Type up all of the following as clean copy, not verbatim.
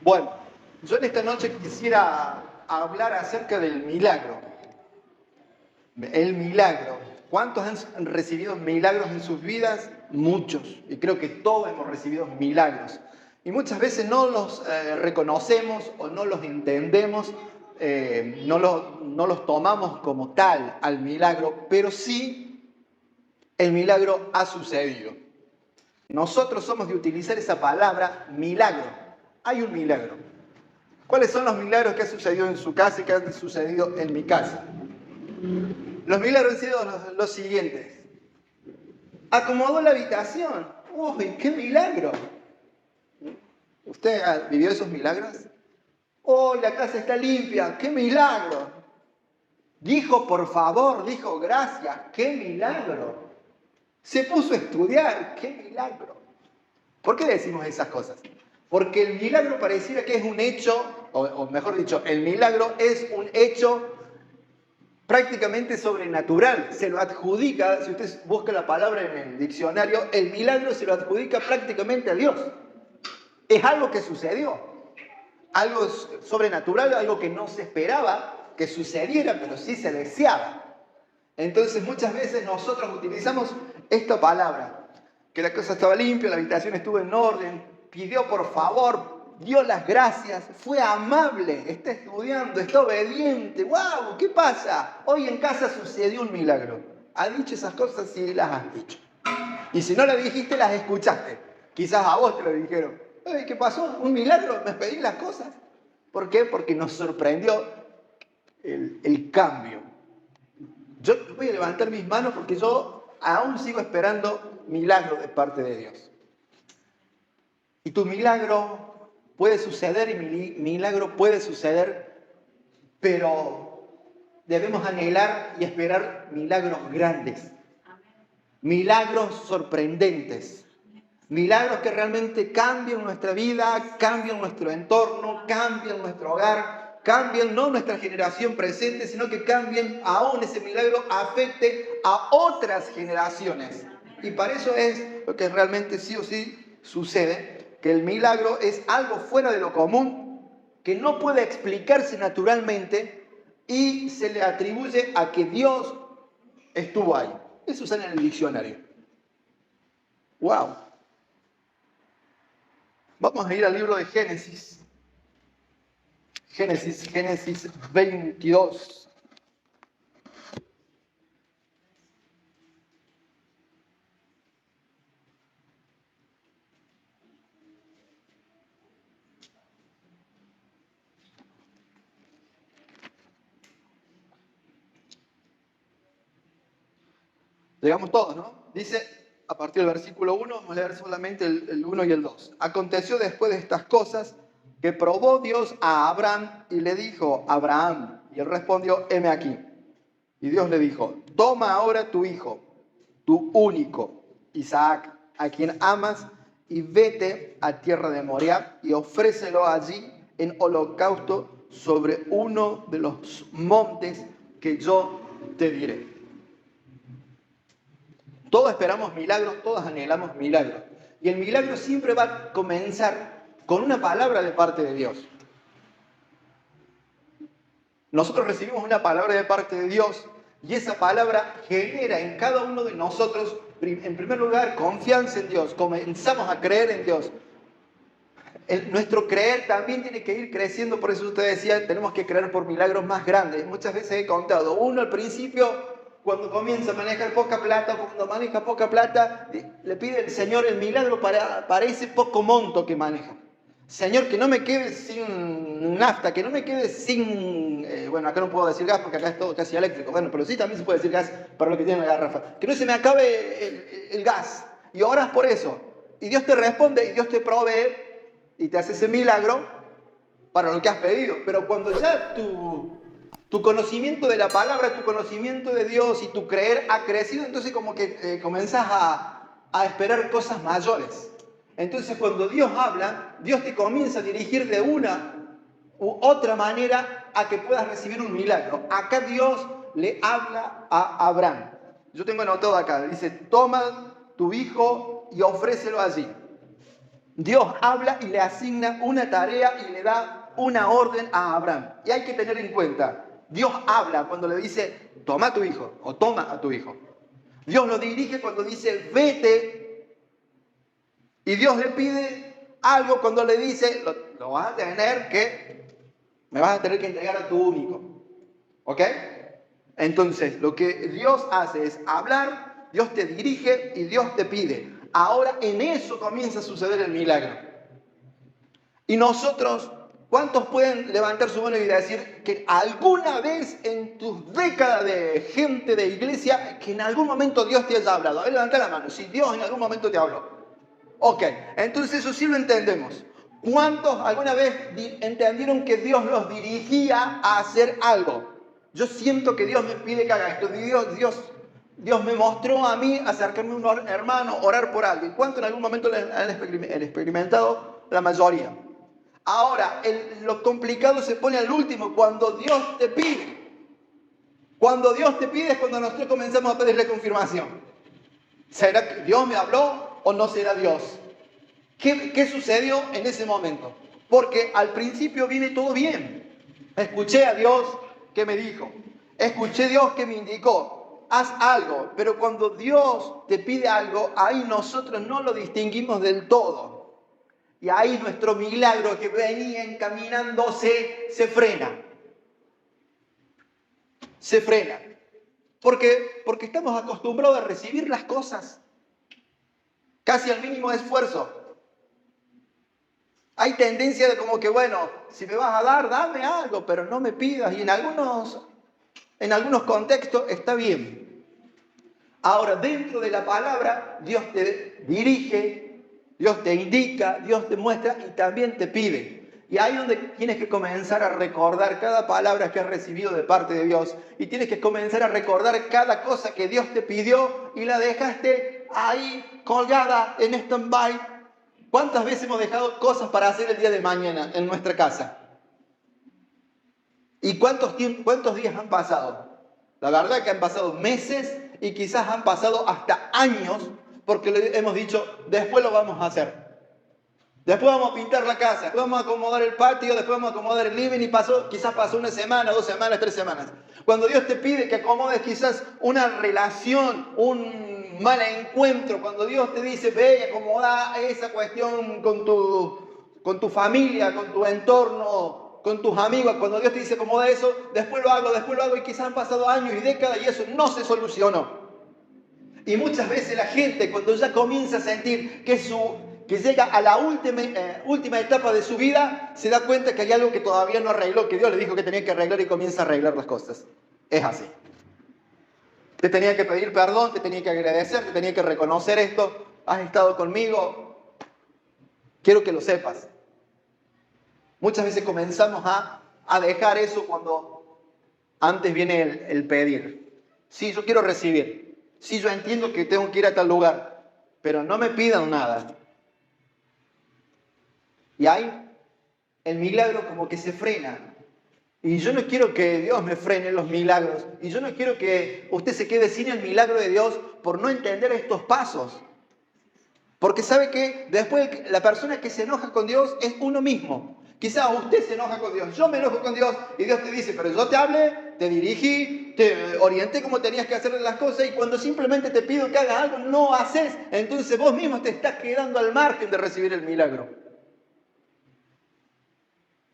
Bueno, yo en esta noche quisiera hablar acerca del milagro. El milagro. ¿Cuántos han recibido milagros en sus vidas? Muchos. Y creo que todos hemos recibido milagros. Y muchas veces no los reconocemos o no los entendemos, no los tomamos como tal al milagro, pero sí el milagro ha sucedido. Nosotros somos de utilizar esa palabra milagro. Hay un milagro. ¿Cuáles son los milagros que han sucedido en su casa y que han sucedido en mi casa? Los milagros han sido los siguientes. Acomodó la habitación. ¡Uy, qué milagro! ¿Usted vivió esos milagros? ¡Oh, la casa está limpia! ¡Qué milagro! Dijo, por favor, dijo, gracias, ¡qué milagro! Se puso a estudiar, ¡qué milagro! ¿Por qué decimos esas cosas? Porque el milagro pareciera que es un hecho, o mejor dicho, el milagro es un hecho prácticamente sobrenatural. Se lo adjudica, si usted busca la palabra en el diccionario, el milagro se lo adjudica prácticamente a Dios. Es algo que sucedió, algo sobrenatural, algo que no se esperaba que sucediera, pero sí se deseaba. Entonces muchas veces nosotros utilizamos esta palabra, que la cosa estaba limpia, la habitación estuvo en orden, pidió por favor, dio las gracias, fue amable, está estudiando, está obediente. ¡Wow! ¿Qué pasa? Hoy en casa sucedió un milagro. ¿Ha dicho esas cosas? Sí, las has dicho. Y si no las dijiste, las escuchaste. Quizás a vos te lo dijeron. ¿Qué pasó? ¿Un milagro? ¿Me pedí las cosas? ¿Por qué? Porque nos sorprendió el cambio. Yo voy a levantar mis manos porque yo aún sigo esperando milagro de parte de Dios. Y tu milagro puede suceder y mi milagro puede suceder, pero debemos anhelar y esperar milagros grandes, milagros sorprendentes, milagros que realmente cambien nuestra vida, cambien nuestro entorno, cambien nuestro hogar, cambien no nuestra generación presente, sino que cambien aún ese milagro, afecte a otras generaciones. Y para eso es lo que realmente sí o sí sucede, que el milagro es algo fuera de lo común, que no puede explicarse naturalmente y se le atribuye a que Dios estuvo ahí. Eso está en el diccionario. ¡Wow! Vamos a ir al libro de Génesis. Génesis 22. Llegamos todos, ¿no? Dice, a partir del versículo 1, vamos a leer solamente el 1 y el 2. Aconteció después de estas cosas que probó Dios a Abraham y le dijo, Abraham, y él respondió, heme aquí. Y Dios le dijo, toma ahora tu hijo, tu único, Isaac, a quien amas, y vete a tierra de Moriah y ofrécelo allí en holocausto sobre uno de los montes que yo te diré. Todos esperamos milagros, todos anhelamos milagros. Y el milagro siempre va a comenzar con una palabra de parte de Dios. Nosotros recibimos una palabra de parte de Dios y esa palabra genera en cada uno de nosotros, en primer lugar, confianza en Dios. Comenzamos a creer en Dios. Nuestro creer también tiene que ir creciendo, por eso usted decía, tenemos que creer por milagros más grandes. Muchas veces he contado, uno al principio, cuando comienza a manejar poca plata, cuando maneja poca plata, le pide al Señor el milagro para ese poco monto que maneja. Señor, que no me quede sin nafta, que no me quede sin... bueno, acá no puedo decir gas porque acá es todo casi eléctrico. Bueno, pero sí también se puede decir gas para lo que tiene la garrafa. Que no se me acabe el gas. Y oras por eso. Y Dios te responde y Dios te provee y te hace ese milagro para lo que has pedido. Pero cuando ya tu conocimiento de la palabra, tu conocimiento de Dios y tu creer ha crecido, entonces como que comenzás a esperar cosas mayores. Entonces cuando Dios habla, Dios te comienza a dirigir de una u otra manera a que puedas recibir un milagro. Acá Dios le habla a Abraham. Yo tengo anotado acá, dice, toma tu hijo y ofrécelo allí. Dios habla y le asigna una tarea y le da una orden a Abraham. Y hay que tener en cuenta, Dios habla cuando le dice, toma a tu hijo o toma a tu hijo. Dios lo dirige cuando dice, vete. Y Dios le pide algo cuando le dice, lo vas a tener que, me vas a tener que entregar a tu único. ¿Ok? Entonces, lo que Dios hace es hablar, Dios te dirige y Dios te pide. Ahora en eso comienza a suceder el milagro. Y nosotros, ¿cuántos pueden levantar su mano y decir que alguna vez en tus décadas de gente de iglesia, que en algún momento Dios te haya hablado? A ver, levanta la mano, si Dios en algún momento te habló. Ok, entonces eso sí lo entendemos. ¿Cuántos alguna vez entendieron que Dios los dirigía a hacer algo? Yo siento que Dios me pide que haga esto. Dios me mostró a mí acercarme a un hermano, orar por alguien. ¿Cuántos en algún momento han experimentado? La mayoría. Ahora, lo complicado se pone al último, cuando Dios te pide. Cuando Dios te pide es cuando nosotros comenzamos a pedirle confirmación. ¿Será que Dios me habló o no será Dios? ¿Qué sucedió en ese momento? Porque al principio viene todo bien. Escuché a Dios que me dijo. Escuché a Dios que me indicó. Haz algo. Pero cuando Dios te pide algo, ahí nosotros no lo distinguimos del todo. Y ahí nuestro milagro que venía encaminándose se frena. Se frena. Porque estamos acostumbrados a recibir las cosas casi al mínimo esfuerzo. Hay tendencia de como que, bueno, si me vas a dar, dame algo, pero no me pidas. Y en algunos contextos está bien. Ahora, dentro de la palabra, Dios te dirige, Dios te indica, Dios te muestra y también te pide. Y ahí es donde tienes que comenzar a recordar cada palabra que has recibido de parte de Dios. Y tienes que comenzar a recordar cada cosa que Dios te pidió y la dejaste ahí colgada en stand-by. ¿Cuántas veces hemos dejado cosas para hacer el día de mañana en nuestra casa? ¿Y cuántos días han pasado? La verdad que han pasado meses y quizás han pasado hasta años porque le hemos dicho, después lo vamos a hacer. Después vamos a pintar la casa, después vamos a acomodar el patio, después vamos a acomodar el living y quizás pasó una semana, 2 semanas, 3 semanas. Cuando Dios te pide que acomodes quizás una relación, un mal encuentro, cuando Dios te dice, ve y acomoda esa cuestión con tu familia, con tu entorno, con tus amigos, cuando Dios te dice acomoda eso, después lo hago y quizás han pasado años y décadas y eso no se solucionó. Y muchas veces la gente cuando ya comienza a sentir que llega a la última etapa de su vida, se da cuenta que hay algo que todavía no arregló, que Dios le dijo que tenía que arreglar y comienza a arreglar las cosas. Es así. Te tenía que pedir perdón, te tenía que agradecer, te tenía que reconocer esto. Has estado conmigo. Quiero que lo sepas. Muchas veces comenzamos a dejar eso cuando antes viene el pedir. Sí, yo quiero recibir. Sí, yo entiendo que tengo que ir a tal lugar, pero no me pidan nada. Y ahí el milagro como que se frena. Y yo no quiero que Dios me frene los milagros. Y yo no quiero que usted se quede sin el milagro de Dios por no entender estos pasos. Porque sabe que después la persona que se enoja con Dios es uno mismo. Quizás usted se enoja con Dios, yo me enojo con Dios y Dios te dice, pero yo te hablé, te dirigí, te orienté cómo tenías que hacer las cosas y cuando simplemente te pido que hagas algo, no haces. Entonces vos mismo te estás quedando al margen de recibir el milagro.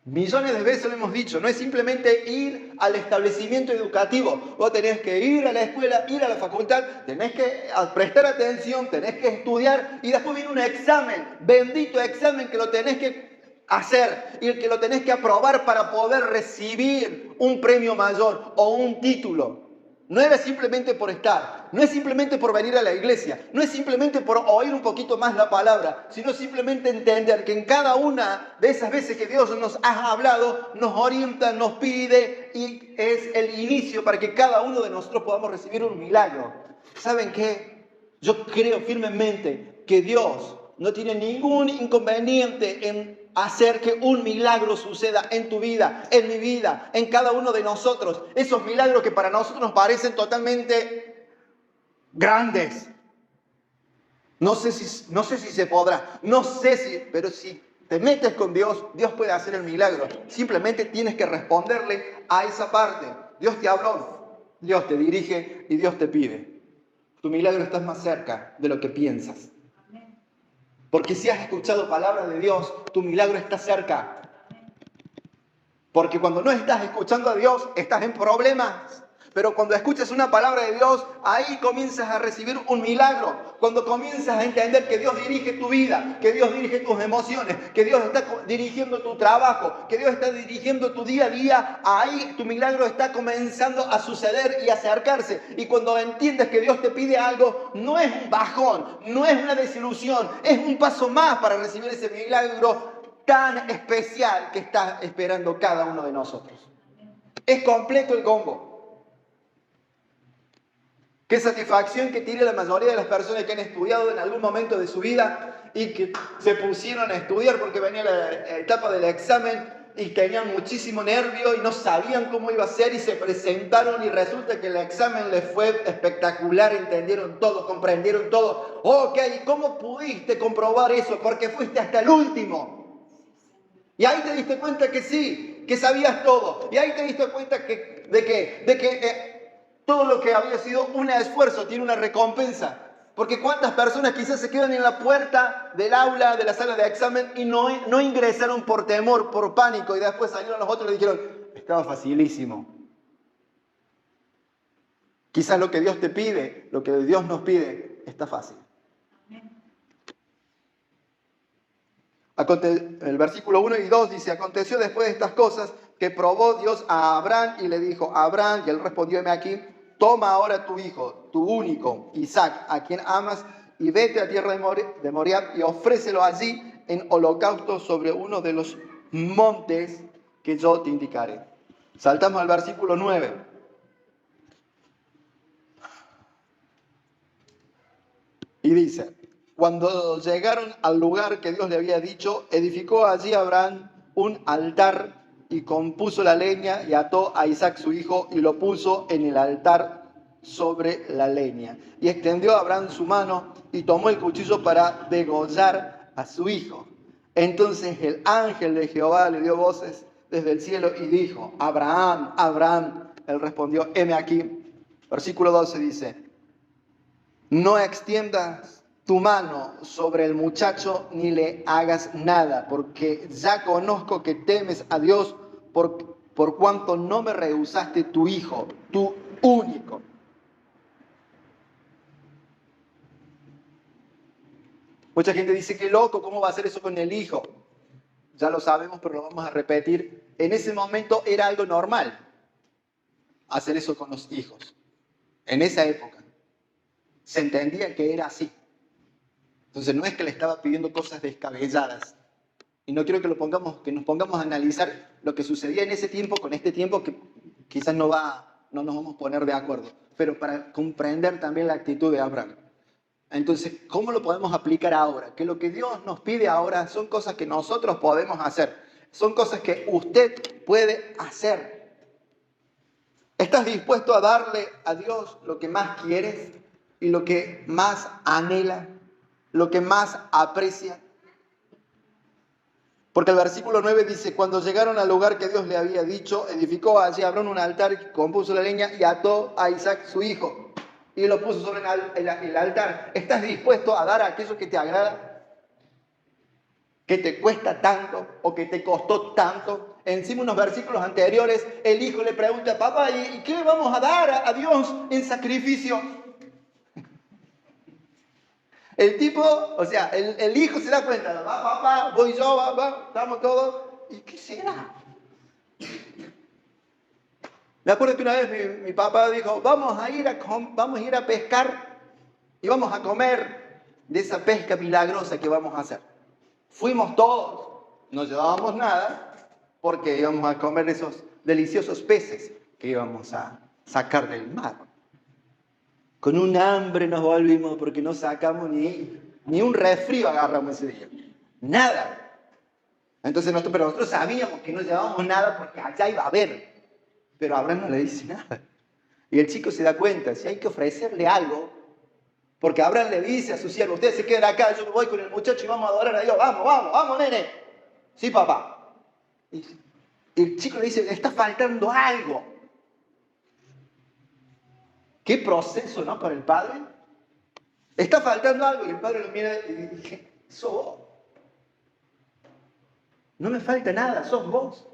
Millones de veces lo hemos dicho, no es simplemente ir al establecimiento educativo. Vos tenés que ir a la escuela, ir a la facultad, tenés que prestar atención, tenés que estudiar y después viene un examen, bendito examen que lo tenés que hacer y el que lo tenés que aprobar para poder recibir un premio mayor o un título. No era simplemente por estar, no es simplemente por venir a la iglesia, no es simplemente por oír un poquito más la palabra, sino simplemente entender que en cada una de esas veces que Dios nos ha hablado, nos orienta, nos pide y es el inicio para que cada uno de nosotros podamos recibir un milagro. ¿Saben qué? Yo creo firmemente que Dios no tiene ningún inconveniente en hacer que un milagro suceda en tu vida, en mi vida, en cada uno de nosotros. Esos milagros que para nosotros nos parecen totalmente grandes. No sé si se podrá, no sé si, pero si te metes con Dios, Dios puede hacer el milagro. Simplemente tienes que responderle a esa parte. Dios te habló, Dios te dirige y Dios te pide. Tu milagro está más cerca de lo que piensas. Porque si has escuchado palabra de Dios, tu milagro está cerca. Porque cuando no estás escuchando a Dios, estás en problemas. Pero cuando escuchas una palabra de Dios, ahí comienzas a recibir un milagro. Cuando comienzas a entender que Dios dirige tu vida, que Dios dirige tus emociones, que Dios está dirigiendo tu trabajo, que Dios está dirigiendo tu día a día, ahí tu milagro está comenzando a suceder y a acercarse. Y cuando entiendes que Dios te pide algo, no es un bajón, no es una desilusión, es un paso más para recibir ese milagro tan especial que está esperando cada uno de nosotros. Es completo el combo. Qué satisfacción que tiene la mayoría de las personas que han estudiado en algún momento de su vida y que se pusieron a estudiar porque venía la etapa del examen y tenían muchísimo nervio y no sabían cómo iba a ser y se presentaron y resulta que el examen les fue espectacular, entendieron todo, comprendieron todo. Ok, ¿cómo pudiste comprobar eso? Porque fuiste hasta el último. Y ahí te diste cuenta que sí, que sabías todo. Y ahí te diste cuenta de que todo lo que había sido un esfuerzo tiene una recompensa. Porque cuántas personas quizás se quedan en la puerta del aula, de la sala de examen y no ingresaron por temor, por pánico. Y después salieron los otros y le dijeron, estaba facilísimo. Quizás lo que Dios te pide, lo que Dios nos pide, está fácil. El versículo 1 y 2 dice, aconteció después de estas cosas que probó Dios a Abraham y le dijo, Abraham, y él respondió, heme aquí, toma ahora tu hijo, tu único, Isaac, a quien amas, y vete a tierra de Moriab y ofrécelo allí en holocausto sobre uno de los montes que yo te indicaré. Saltamos al versículo 9. Y dice, cuando llegaron al lugar que Dios le había dicho, edificó allí Abraham un altar y compuso la leña y ató a Isaac su hijo y lo puso en el altar sobre la leña. Y extendió a Abraham su mano y tomó el cuchillo para degollar a su hijo. Entonces el ángel de Jehová le dio voces desde el cielo y dijo, Abraham, Abraham. Él respondió, heme aquí. Versículo 12 dice, no extiendas tu mano sobre el muchacho ni le hagas nada, porque ya conozco que temes a Dios por cuanto no me rehusaste tu hijo, tu único. Mucha gente dice, qué loco, ¿cómo va a hacer eso con el hijo? Ya lo sabemos, pero lo vamos a repetir. En ese momento era algo normal hacer eso con los hijos. En esa época. Se entendía que era así. Entonces no es que le estaba pidiendo cosas descabelladas. Y no quiero que nos pongamos a analizar lo que sucedía en ese tiempo con este tiempo que quizás no nos vamos a poner de acuerdo. Pero para comprender también la actitud de Abraham. Entonces, ¿cómo lo podemos aplicar ahora? Que lo que Dios nos pide ahora son cosas que nosotros podemos hacer. Son cosas que usted puede hacer. ¿Estás dispuesto a darle a Dios lo que más quieres y lo que más anhela, lo que más aprecia? Porque el versículo 9 dice, cuando llegaron al lugar que Dios le había dicho, edificó allí Abraham un altar, compuso la leña y ató a Isaac su hijo. Y lo puso sobre el altar. ¿Estás dispuesto a dar aquello que te agrada? ¿Que te cuesta tanto o que te costó tanto? Encima unos versículos anteriores, el hijo le pregunta, papá, ¿y qué le vamos a dar a Dios en sacrificio? El tipo, o sea, el hijo se da cuenta, va papá, voy yo, va, estamos todos, ¿y qué será? Me acuerdo que una vez mi papá dijo, vamos a ir a pescar y vamos a comer de esa pesca milagrosa que vamos a hacer. Fuimos todos, no llevábamos nada, porque íbamos a comer esos deliciosos peces que íbamos a sacar del mar. Con un hambre nos volvimos porque no sacamos ni un resfrío agarramos ese día. Nada. Entonces pero nosotros sabíamos que no llevábamos nada porque allá iba a haber. Pero Abraham no le dice nada. Y el chico se da cuenta, si hay que ofrecerle algo, Porque Abraham le dice a su siervo, ustedes se quedan acá, yo me voy con el muchacho y vamos a adorar a Dios. Vamos, vamos, vamos, nene. Sí, papá. Y el chico le dice, está faltando algo. ¿Qué proceso, no, para el padre? Está faltando algo. Y el padre lo mira y dice, sos vos. No me falta nada, sos vos.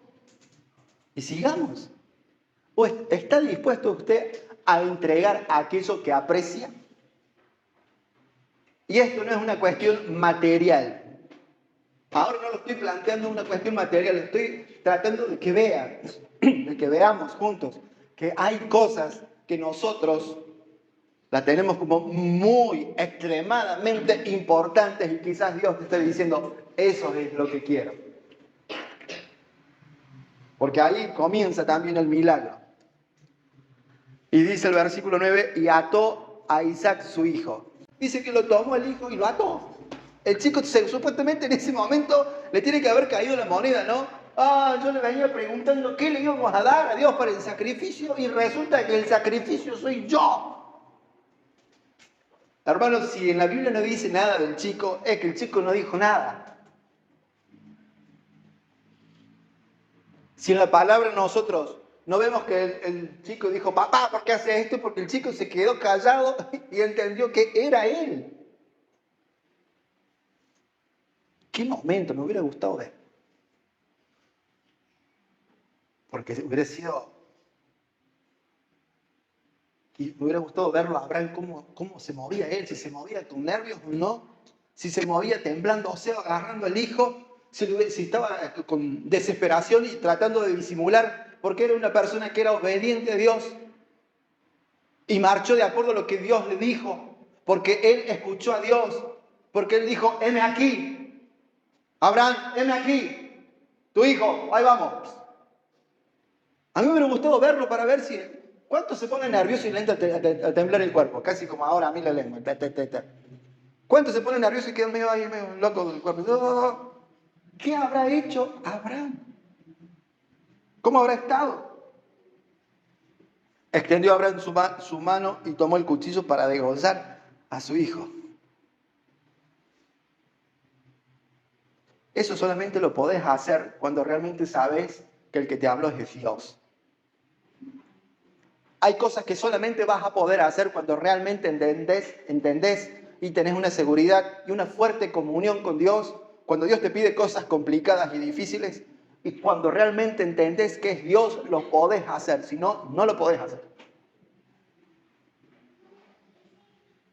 Y sigamos. Pues, ¿está dispuesto usted a entregar aquello que aprecia? Y esto no es una cuestión material. Ahora no lo estoy planteando una cuestión material, estoy tratando de que vean, de que veamos juntos que hay cosas que nosotros las tenemos como muy extremadamente importantes y quizás Dios te esté diciendo, eso es lo que quiero. Porque ahí comienza también el milagro. Y dice el versículo 9, y ató a Isaac su hijo. Dice que lo tomó el hijo y lo ató. El chico supuestamente en ese momento le tiene que haber caído la moneda, ¿no? Yo le venía preguntando qué le íbamos a dar a Dios para el sacrificio y resulta que el sacrificio soy yo. Hermanos, si en la Biblia no dice nada del chico, es que el chico no dijo nada. Si en la palabra nosotros no vemos que el chico dijo, papá, ¿por qué hace esto? Porque el chico se quedó callado y entendió que era él. ¿Qué momento me hubiera gustado ver? Porque hubiera sido... Y me hubiera gustado verlo a Abraham cómo se movía él, si se movía con nervios o no, si se movía temblando, o sea, agarrando al hijo, si estaba con desesperación y tratando de disimular, porque era una persona que era obediente a Dios y marchó de acuerdo a lo que Dios le dijo, porque él escuchó a Dios, porque él dijo, heme aquí, Abraham, heme aquí, tu hijo, ahí vamos. A mí me hubiera gustado verlo para ver si... ¿Cuánto se pone nervioso y le entra a temblar el cuerpo? Casi como ahora a mí la lengua. ¿Cuánto se pone nervioso y queda medio loco del cuerpo? ¿Qué habrá hecho Abraham? ¿Cómo habrá estado? Extendió Abraham su mano y tomó el cuchillo para degollar a su hijo. Eso solamente lo podés hacer cuando realmente sabes que el que te habló es Dios. Hay cosas que solamente vas a poder hacer cuando realmente entendés y tenés una seguridad y una fuerte comunión con Dios, cuando Dios te pide cosas complicadas y difíciles, y cuando realmente entendés que es Dios, lo podés hacer, si no, no lo podés hacer.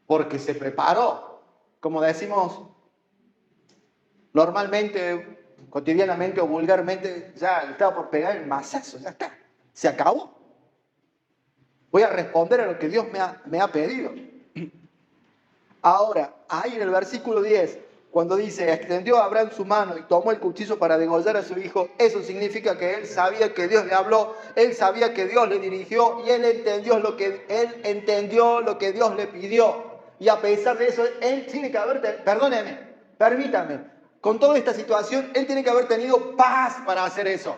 Porque se preparó, como decimos normalmente, cotidianamente o vulgarmente, ya estaba por pegar el mazazo, ya está, se acabó. Voy a responder a lo que Dios me ha pedido. Ahora, ahí en el versículo 10, cuando dice, extendió a Abraham su mano y tomó el cuchillo para degollar a su hijo, eso significa que él sabía que Dios le habló, él sabía que Dios le dirigió y él entendió lo que Dios le pidió. Y a pesar de eso, él tiene que haber, perdóneme, permítame, con toda esta situación, él tiene que haber tenido paz para hacer eso.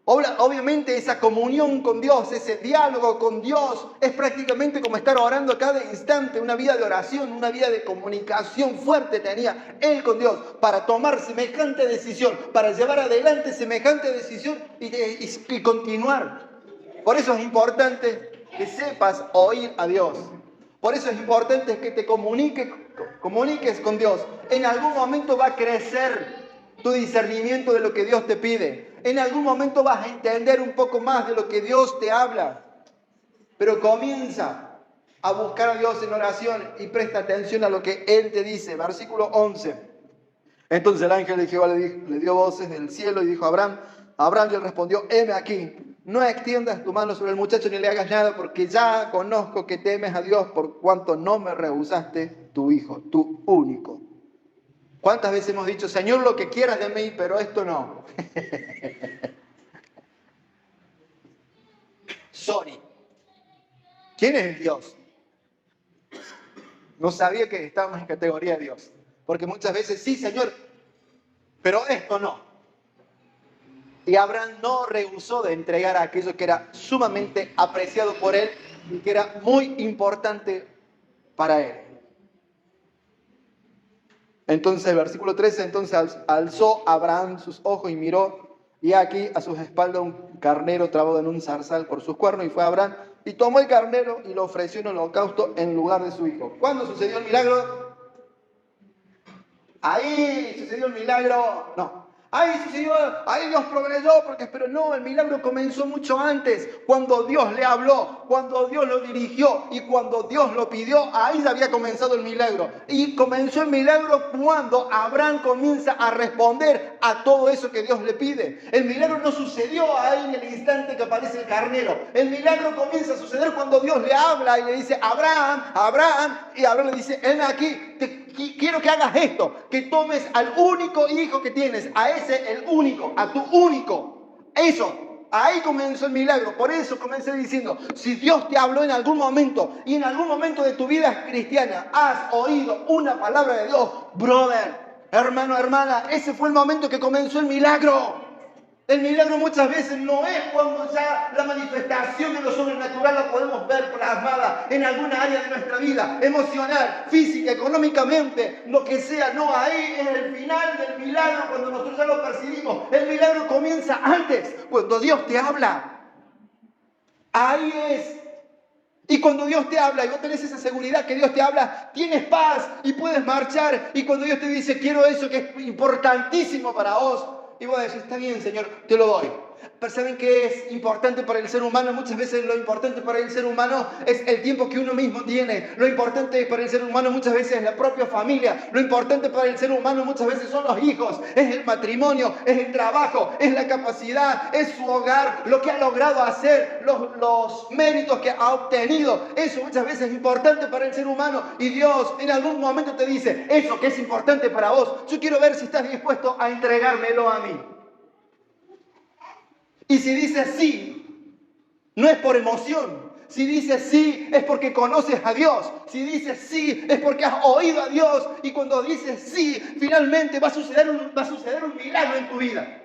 Obviamente esa comunión con Dios, ese diálogo con Dios, es prácticamente como estar orando a cada instante, una vida de oración, una vida de comunicación fuerte tenía él con Dios para tomar semejante decisión, para llevar adelante semejante decisión y continuar. Por eso es importante que sepas oír a Dios. Por eso es importante que te comuniques con Dios. En algún momento va a crecer tu discernimiento de lo que Dios te pide. En algún momento vas a entender un poco más de lo que Dios te habla. Pero comienza a buscar a Dios en oración y presta atención a lo que Él te dice. Versículo 11. Entonces el ángel de Jehová le dio voces del cielo y dijo a Abraham. Abraham le respondió, heme aquí. No extiendas tu mano sobre el muchacho ni le hagas nada, porque ya conozco que temes a Dios por cuanto no me rehusaste tu hijo, tu único. ¿Cuántas veces hemos dicho, Señor, lo que quieras de mí, pero esto no? Sorry. ¿Quién es el Dios? No sabía que estábamos en categoría de Dios. Porque muchas veces, sí, Señor, pero esto no. Y Abraham no rehusó de entregar aquello que era sumamente apreciado por él y que era muy importante para él. Entonces, el versículo 13, entonces alzó Abraham sus ojos y miró, y aquí a sus espaldas un carnero trabado en un zarzal por sus cuernos, y fue Abraham y tomó el carnero y lo ofreció en holocausto en lugar de su hijo. ¿Cuándo sucedió el milagro? Ahí sucedió el milagro. No. Ahí sucedió, ahí Dios proveyó, pero no, el milagro comenzó mucho antes, cuando Dios le habló, cuando Dios lo dirigió y cuando Dios lo pidió, ahí ya había comenzado el milagro. Y comenzó el milagro cuando Abraham comienza a responder a todo eso que Dios le pide. El milagro no sucedió ahí en el instante que aparece el carnero. El milagro comienza a suceder cuando Dios le habla y le dice, Abraham, Abraham, y Abraham le dice, ven aquí, quiero que hagas esto, que tomes al único hijo que tienes, a ese el único, a tu único. Eso, ahí comenzó el milagro. Por eso comencé diciendo, si Dios te habló en algún momento y en algún momento de tu vida cristiana has oído una palabra de Dios, brother, hermano, hermana, ese fue el momento que comenzó el milagro. El milagro muchas veces no es cuando ya la manifestación de lo sobrenatural la podemos ver plasmada en alguna área de nuestra vida, emocional, física, económicamente, lo que sea. No, ahí es el final del milagro cuando nosotros ya lo percibimos. El milagro comienza antes, cuando Dios te habla. Ahí es. Y cuando Dios te habla y vos tenés esa seguridad que Dios te habla, tienes paz y puedes marchar. Y cuando Dios te dice, quiero eso que es importantísimo para vos, y vos decís, está bien, Señor, te lo doy. Pero ¿saben qué es importante para el ser humano? Muchas veces lo importante para el ser humano es el tiempo que uno mismo tiene. Lo importante para el ser humano muchas veces es la propia familia. Lo importante para el ser humano muchas veces son los hijos, es el matrimonio, es el trabajo, es la capacidad, es su hogar, lo que ha logrado hacer, los méritos que ha obtenido. Eso muchas veces es importante para el ser humano. Y Dios en algún momento te dice, eso que es importante para vos, yo quiero ver si estás dispuesto a entregármelo a mí. Y si dices sí, no es por emoción. Si dices sí, es porque conoces a Dios. Si dices sí, es porque has oído a Dios. Y cuando dices sí, finalmente va a suceder un milagro en tu vida.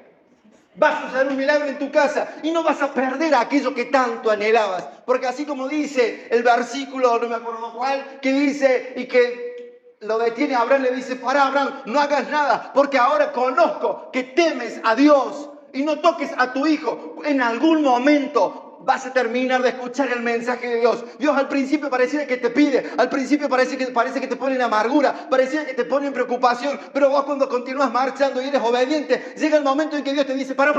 Va a suceder un milagro en tu casa. Y no vas a perder aquello que tanto anhelabas. Porque así como dice el versículo, no me acuerdo cuál, que dice y que lo detiene a Abraham, le dice, para Abraham, no hagas nada, porque ahora conozco que temes a Dios. Y no toques a tu hijo. En algún momento vas a terminar de escuchar el mensaje de Dios. Dios al principio pareciera que te pide, al principio parece que te pone en amargura, parecía que te pone en preocupación, pero vos cuando continúas marchando y eres obediente, llega el momento en que Dios te dice, para.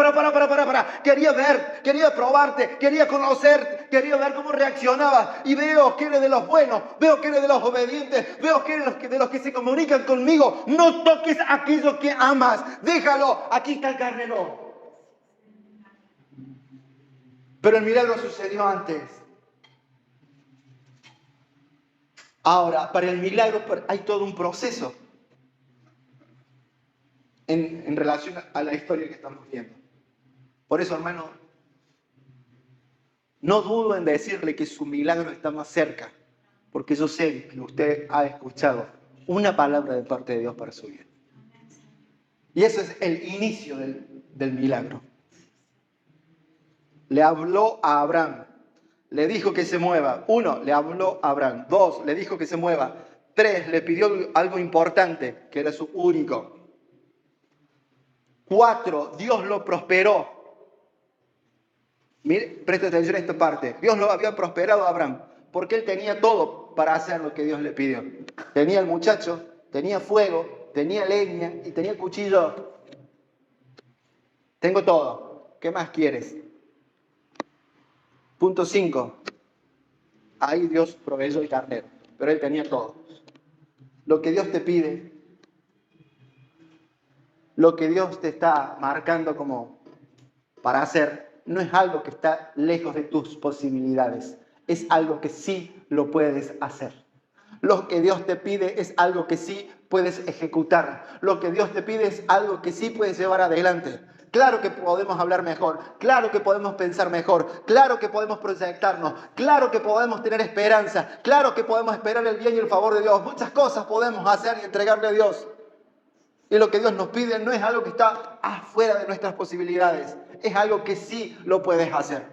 Quería ver, quería probarte, quería conocer, quería ver cómo reaccionabas y veo que eres de los buenos, veo que eres de los obedientes, veo que eres de los que se comunican conmigo. No toques aquello que amas, déjalo, aquí está el carnero. Pero el milagro sucedió antes. Ahora, para el milagro hay todo un proceso en relación a la historia que estamos viendo. Por eso, hermano, no dudo en decirle que su milagro está más cerca, porque yo sé que usted ha escuchado una palabra de parte de Dios para su vida. Y eso es el inicio del milagro. Le habló a Abraham, le dijo que se mueva. 1, le habló a Abraham. 2, le dijo que se mueva. 3, le pidió algo importante, que era su único. 4, Dios lo prosperó. Mire, preste atención a esta parte. Dios lo había prosperado a Abraham, porque él tenía todo para hacer lo que Dios le pidió. Tenía el muchacho, tenía fuego, tenía leña y tenía cuchillo. Tengo todo. ¿Qué más quieres? Punto 5. Ahí Dios proveyó el carnero, pero él tenía todo. Lo que Dios te pide, lo que Dios te está marcando como para hacer, no es algo que está lejos de tus posibilidades. Es algo que sí lo puedes hacer. Lo que Dios te pide es algo que sí puedes ejecutar. Lo que Dios te pide es algo que sí puedes llevar adelante. Claro que podemos hablar mejor, claro que podemos pensar mejor, claro que podemos proyectarnos, claro que podemos tener esperanza, claro que podemos esperar el bien y el favor de Dios. Muchas cosas podemos hacer y entregarle a Dios. Y lo que Dios nos pide no es algo que está afuera de nuestras posibilidades, es algo que sí lo puedes hacer.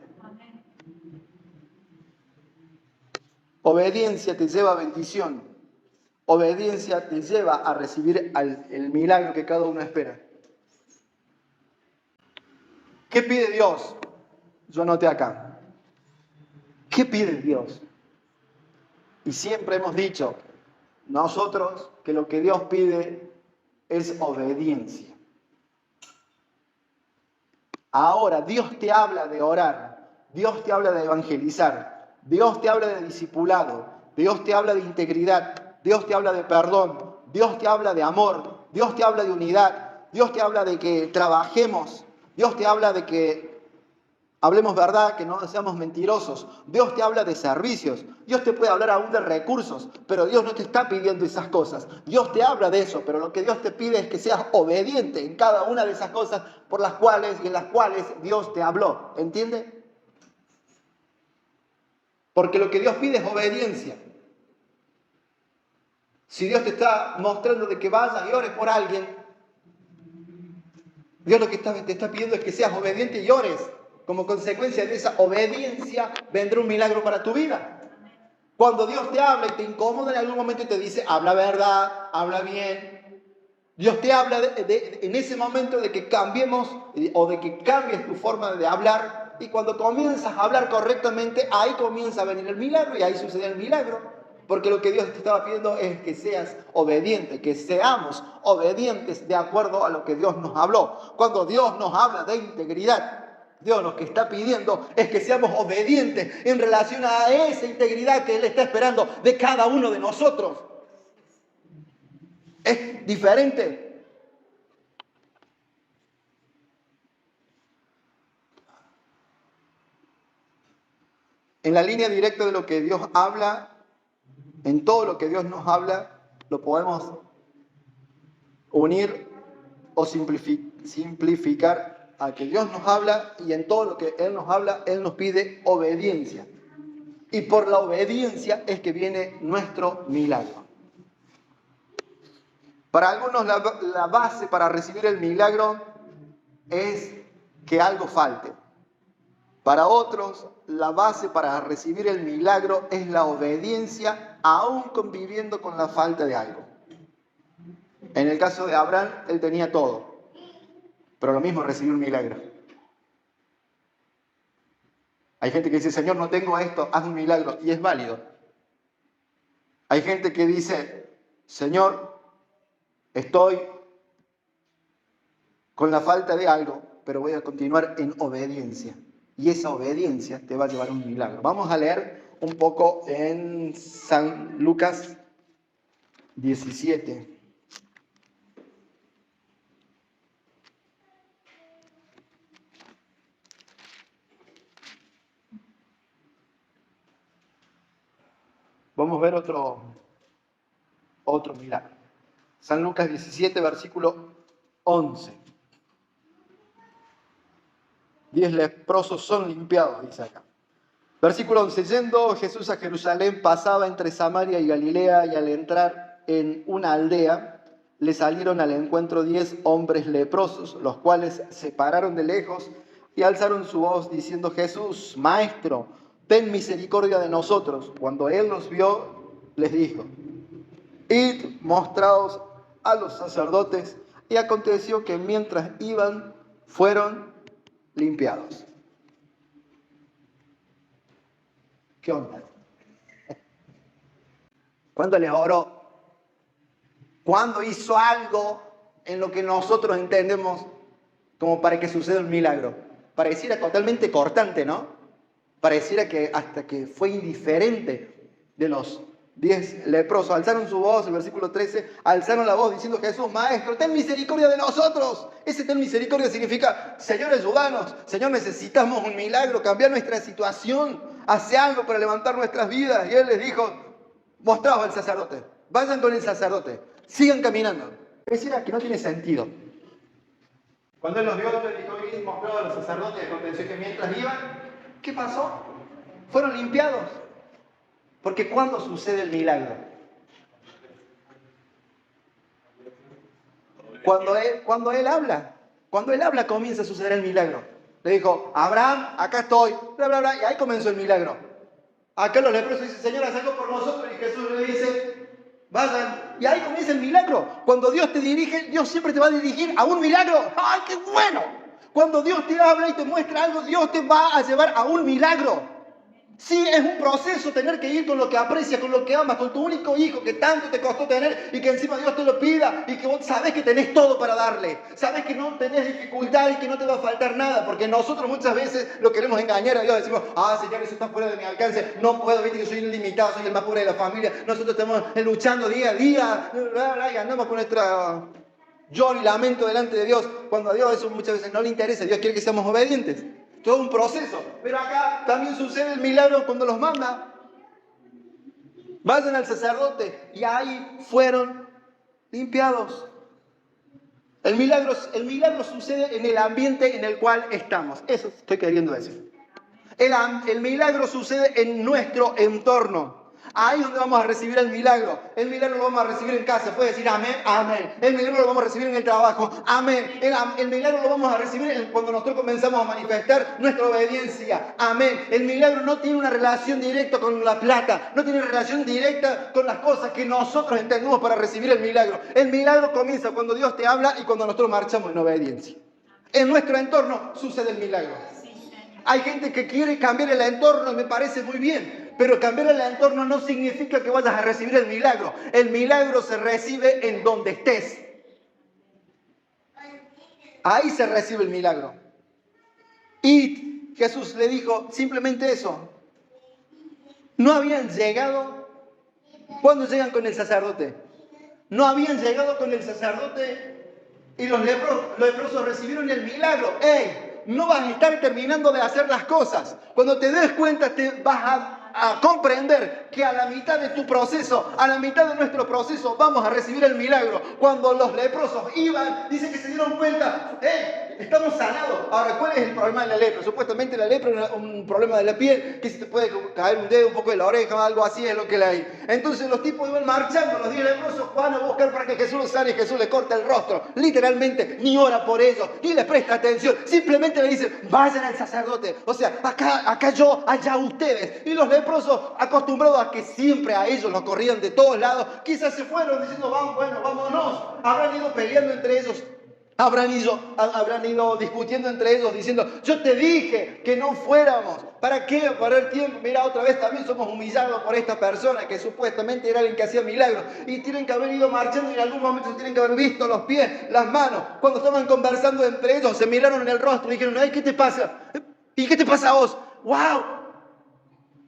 Obediencia te lleva a bendición. obediencia te lleva a recibir el milagro que cada uno espera. ¿Qué pide Dios? Yo anoté acá. ¿Qué pide Dios? Y siempre hemos dicho nosotros que lo que Dios pide es obediencia. Ahora, Dios te habla de orar, Dios te habla de evangelizar, Dios te habla de discipulado, Dios te habla de integridad, Dios te habla de perdón, Dios te habla de amor, Dios te habla de unidad, Dios te habla de que trabajemos, Dios te habla de que hablemos verdad, que no seamos mentirosos. Dios te habla de servicios. Dios te puede hablar aún de recursos, pero Dios no te está pidiendo esas cosas. Dios te habla de eso, pero lo que Dios te pide es que seas obediente en cada una de esas cosas por las cuales y en las cuales Dios te habló. ¿Entiende? Porque lo que Dios pide es obediencia. Si Dios te está mostrando de que vayas y ores por alguien, Dios lo que te está pidiendo es que seas obediente y ores. Como consecuencia de esa obediencia vendrá un milagro para tu vida. Cuando Dios te habla y te incomoda en algún momento y te dice, habla verdad, habla bien. Dios te habla en ese momento de que cambiemos o de que cambies tu forma de hablar. Y cuando comienzas a hablar correctamente, ahí comienza a venir el milagro y ahí sucede el milagro. Porque lo que Dios te estaba pidiendo es que seas obediente, que seamos obedientes de acuerdo a lo que Dios nos habló. Cuando Dios nos habla de integridad, Dios lo que está pidiendo es que seamos obedientes en relación a esa integridad que Él está esperando de cada uno de nosotros. Es diferente. En la línea directa de lo que Dios habla, en todo lo que Dios nos habla, lo podemos unir o simplificar a que Dios nos habla y en todo lo que Él nos habla, Él nos pide obediencia. Y por la obediencia es que viene nuestro milagro. Para algunos la base para recibir el milagro es que algo falte. Para otros, la base para recibir el milagro es la obediencia, aún conviviendo con la falta de algo. En el caso de Abraham, él tenía todo, pero lo mismo recibió un milagro. Hay gente que dice, Señor, no tengo esto, haz un milagro, y es válido. Hay gente que dice, Señor, estoy con la falta de algo, pero voy a continuar en obediencia. Y esa obediencia te va a llevar a un milagro. Vamos a leer un poco en San Lucas 17. Vamos a ver otro milagro. San Lucas 17, versículo 11. 10 leprosos son limpiados, dice acá. Versículo 11. Yendo Jesús a Jerusalén, pasaba entre Samaria y Galilea, y al entrar en una aldea, le salieron al encuentro 10 hombres leprosos, los cuales se pararon de lejos y alzaron su voz diciendo, Jesús, Maestro, ten misericordia de nosotros. Cuando él los vio, les dijo, id, mostraos a los sacerdotes. Y aconteció que mientras iban, fueron limpiados. ¿Qué onda? ¿Cuándo les oró? ¿Cuándo hizo algo en lo que nosotros entendemos como para que suceda un milagro? Pareciera totalmente cortante, ¿no? Pareciera que hasta que fue indiferente de los 10 leprosos. Alzaron su voz, el versículo 13, alzaron la voz diciendo, Jesús, Maestro, ten misericordia de nosotros. Ese ten misericordia significa, Señor, ayúdanos. Señor, necesitamos un milagro, cambiar nuestra situación. Hace algo para levantar nuestras vidas. Y él les dijo, mostraos al sacerdote. Vayan con el sacerdote. Sigan caminando. Pareciera que no tiene sentido. Cuando él los vio, les dijo, y mostró a los sacerdotes, y aconteció que mientras iban, ¿qué pasó? Fueron limpiados. Porque ¿cuándo sucede el milagro? Cuando él habla. Cuando él habla comienza a suceder el milagro. Le dijo, Abraham, acá estoy, bla, bla, bla, y ahí comenzó el milagro. Acá los leprosos dicen, Señor, haz algo por nosotros, y Jesús le dice, Vayan. Y ahí comienza el milagro. Cuando Dios te dirige, Dios siempre te va a dirigir a un milagro. ¡Ay, qué bueno! Cuando Dios te habla y te muestra algo, Dios te va a llevar a un milagro. Sí, es un proceso tener que ir con lo que aprecias, con lo que amas, con tu único hijo que tanto te costó tener y que encima Dios te lo pida y que vos sabés que tenés todo para darle. Sabés que no tenés dificultad y que no te va a faltar nada, porque nosotros muchas veces lo queremos engañar a Dios. Decimos, Señor, eso está fuera de mi alcance, no puedo, viste que soy ilimitado, soy el más pobre de la familia. Nosotros estamos luchando día a día y andamos con nuestra lloro y lamento delante de Dios, cuando a Dios eso muchas veces no le interesa. Dios quiere que seamos obedientes. Todo un proceso. Pero acá también sucede el milagro cuando los manda. Vayan al sacerdote y ahí fueron limpiados. El milagro sucede en el ambiente en el cual estamos. Eso estoy queriendo decir. El milagro sucede en nuestro entorno. Ahí es donde vamos a recibir el milagro. El milagro lo vamos a recibir en casa. Puedes decir amén, amén. El milagro lo vamos a recibir en el trabajo. Amén. El milagro lo vamos a recibir cuando nosotros comenzamos a manifestar nuestra obediencia. Amén. El milagro no tiene una relación directa con la plata. No tiene relación directa con las cosas que nosotros entendemos para recibir el milagro. El milagro comienza cuando Dios te habla y cuando nosotros marchamos en obediencia. En nuestro entorno sucede el milagro. Hay gente que quiere cambiar el entorno y me parece muy bien. Pero cambiar el entorno no significa que vayas a recibir el milagro. El milagro se recibe en donde estés. Ahí se recibe el milagro. Y Jesús le dijo simplemente eso. No habían llegado. ¿Cuándo llegan con el sacerdote? No habían llegado con el sacerdote y los leprosos recibieron el milagro. ¡Ey! No vas a estar terminando de hacer las cosas. Cuando te des cuenta te vas a comprender que a la mitad de tu proceso, a la mitad de nuestro proceso, vamos a recibir el milagro. Cuando los leprosos iban, dice que se dieron cuenta, estamos sanados. Ahora, ¿cuál es el problema de la lepra? Supuestamente la lepra es un problema de la piel, que si te puede caer un dedo, un poco de la oreja, algo así es lo que le hay. Entonces los tipos iban marchando, los 10 leprosos van a buscar para que Jesús los sane y Jesús les corta el rostro. Literalmente, ni ora por ellos, ni les presta atención. Simplemente le dice, vayan al sacerdote. O sea, acá yo, allá ustedes. Y los leprosos, acostumbrados a que siempre a ellos los corrían de todos lados, quizás se fueron diciendo, bueno, vámonos. Habrán ido peleando entre ellos. Habrán ido discutiendo entre ellos diciendo, yo te dije que no fuéramos. ¿Para qué? Para el tiempo. Mira, otra vez también somos humillados por esta persona que supuestamente era alguien que hacía milagros. Y tienen que haber ido marchando y en algún momento tienen que haber visto los pies, las manos. Cuando estaban conversando entre ellos, se miraron en el rostro y dijeron, ay, ¿qué te pasa? ¿Y qué te pasa a vos? ¡Wow!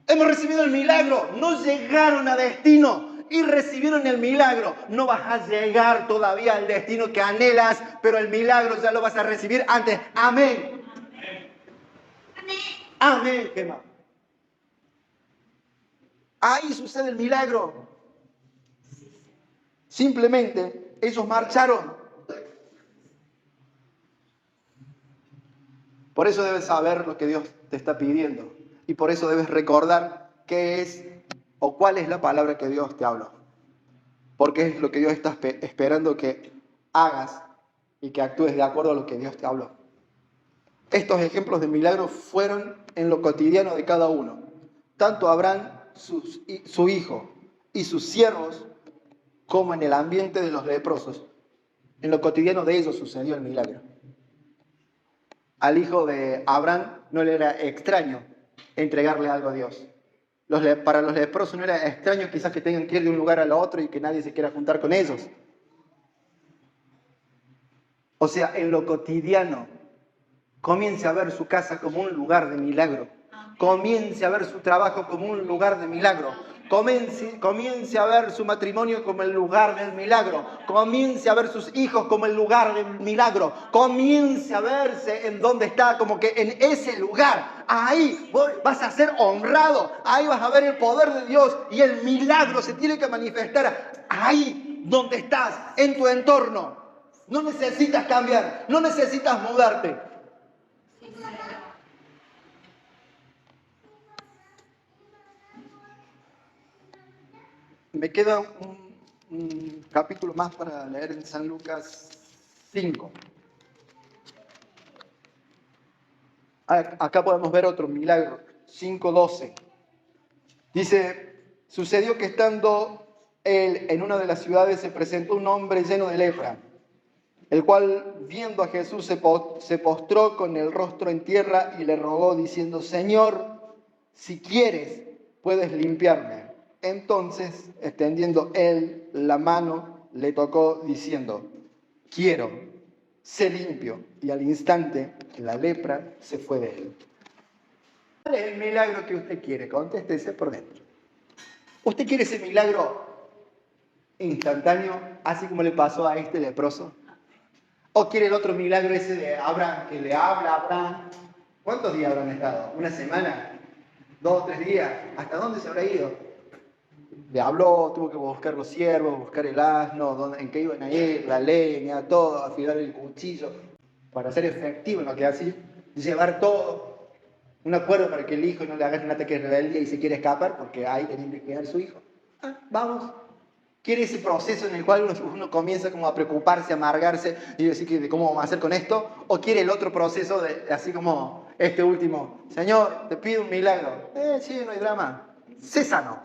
Hemos recibido el milagro. No llegaron a destino y recibieron el milagro. No vas a llegar todavía al destino que anhelas, pero el milagro ya lo vas a recibir antes. Amén. Amén, Gemma. Ahí sucede el milagro. Simplemente ellos marcharon. Por eso debes saber lo que Dios te está pidiendo. Y por eso debes recordar qué es o cuál es la palabra que Dios te habló. Porque es lo que Dios está esperando que hagas y que actúes de acuerdo a lo que Dios te habló. Estos ejemplos de milagros fueron en lo cotidiano de cada uno. Tanto Abraham, su hijo y sus siervos, como en el ambiente de los leprosos. En lo cotidiano de ellos sucedió el milagro. Al hijo de Abraham no le era extraño entregarle algo a Dios. Para los leprosos no era extraño quizás que tengan que ir de un lugar al otro y que nadie se quiera juntar con ellos. O sea, en lo cotidiano, comience a ver su casa como un lugar de milagro. Comience a ver su trabajo como un lugar de milagro. Comience a ver su matrimonio como el lugar del milagro. Comience a ver sus hijos como el lugar del milagro. Comience a verse en donde está, como que en ese lugar. Ahí vas a ser honrado. Ahí vas a ver el poder de Dios. Y el milagro se tiene que manifestar ahí donde estás, en tu entorno. No necesitas cambiar. No necesitas mudarte. Me queda un capítulo más para leer en San Lucas 5. Acá podemos ver otro milagro, 5:12. Dice, sucedió que estando él, en una de las ciudades se presentó un hombre lleno de lepra, el cual, viendo a Jesús, se postró con el rostro en tierra y le rogó diciendo: Señor, si quieres, puedes limpiarme. Entonces, extendiendo él la mano, le tocó diciendo: quiero, sé limpio. Y al instante la lepra se fue de él. ¿Cuál es el milagro que usted quiere? Contéstese por dentro. ¿Usted quiere ese milagro instantáneo, así como le pasó a este leproso? ¿O quiere el otro milagro ese de Abraham, que le habla a Abraham? ¿Cuántos días habrán estado? ¿Una semana? ¿2 o 3 días? ¿Hasta dónde se habrá ido? Le habló, tuvo que buscar los siervos, buscar el asno, en qué iban a ir, la leña, todo, afilar el cuchillo, para ser efectivo en lo que hacía, llevar todo, un acuerdo para que el hijo no le haga un ataque de rebeldía y se quiere escapar, porque ahí tenía que quedar su hijo. Vamos. Quiere ese proceso en el cual uno comienza como a preocuparse, a amargarse y decir que cómo vamos a hacer con esto, o quiere el otro proceso de así como este último: Señor, te pido un milagro. Sí, no hay drama. Sé sano.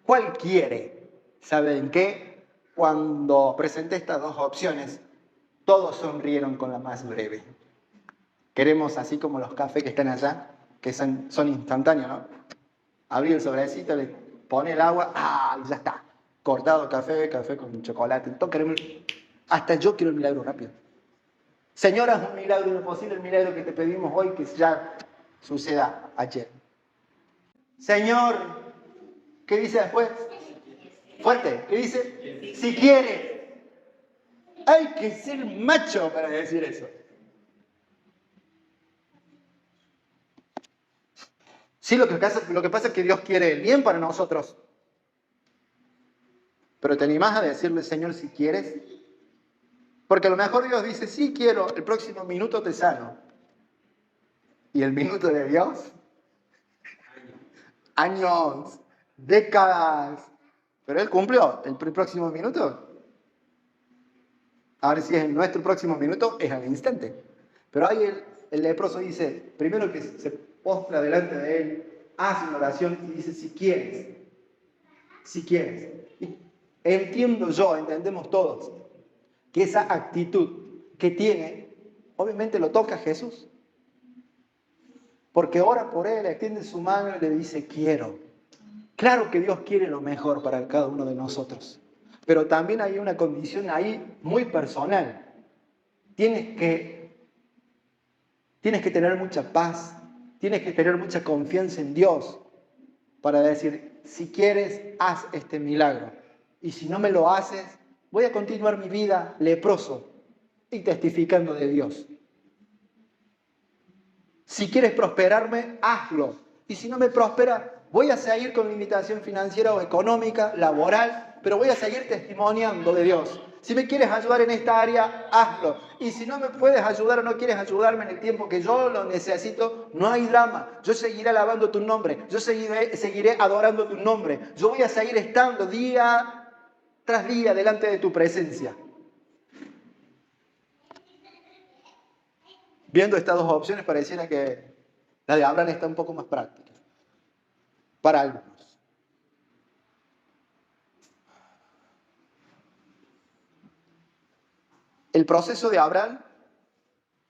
¿Cuál quiere? ¿Saben qué? Cuando presenté estas dos opciones, todos sonrieron con la más breve. Queremos, así como los cafés que están allá, que son instantáneos, ¿no? Abrir el sobrecito, le pone el agua, y ya está. Cortado café con chocolate. Todos queremos, hasta yo quiero el milagro rápido. Señora, es un milagro imposible, el milagro que te pedimos hoy, que ya suceda ayer. Señor, ¿qué dice después? Fuerte, ¿qué dice? Si quiere. Hay que ser macho para decir eso. Sí, lo que pasa es que Dios quiere el bien para nosotros. Pero te animás a decirle: Señor, si quieres. Porque a lo mejor Dios dice: sí quiero, el próximo minuto te sano. ¿Y el minuto de Dios? Años, décadas. Pero Él cumplió el próximo minuto. Ahora, si es nuestro próximo minuto, es al instante. Pero ahí el leproso dice, primero que se postra delante de Él, hace una oración y dice: si quieres. Si quieres. Y entendemos todos, que esa actitud que tiene, obviamente lo toca Jesús. Porque ora por él, extiende su mano y le dice: quiero. Claro que Dios quiere lo mejor para cada uno de nosotros. Pero también hay una condición ahí muy personal. Tienes que tener mucha paz, tienes que tener mucha confianza en Dios para decir: si quieres, haz este milagro. Y si no me lo haces, voy a continuar mi vida leproso y testificando de Dios. Si quieres prosperarme, hazlo. Y si no me prospera, voy a seguir con limitación financiera o económica, laboral, pero voy a seguir testimoniando de Dios. Si me quieres ayudar en esta área, hazlo. Y si no me puedes ayudar o no quieres ayudarme en el tiempo que yo lo necesito, no hay drama. Yo seguiré alabando tu nombre. Yo seguiré adorando tu nombre. Yo voy a seguir estando día tras día delante de tu presencia. Viendo estas dos opciones, pareciera que la de Abraham está un poco más práctica para algunos. El proceso de Abraham,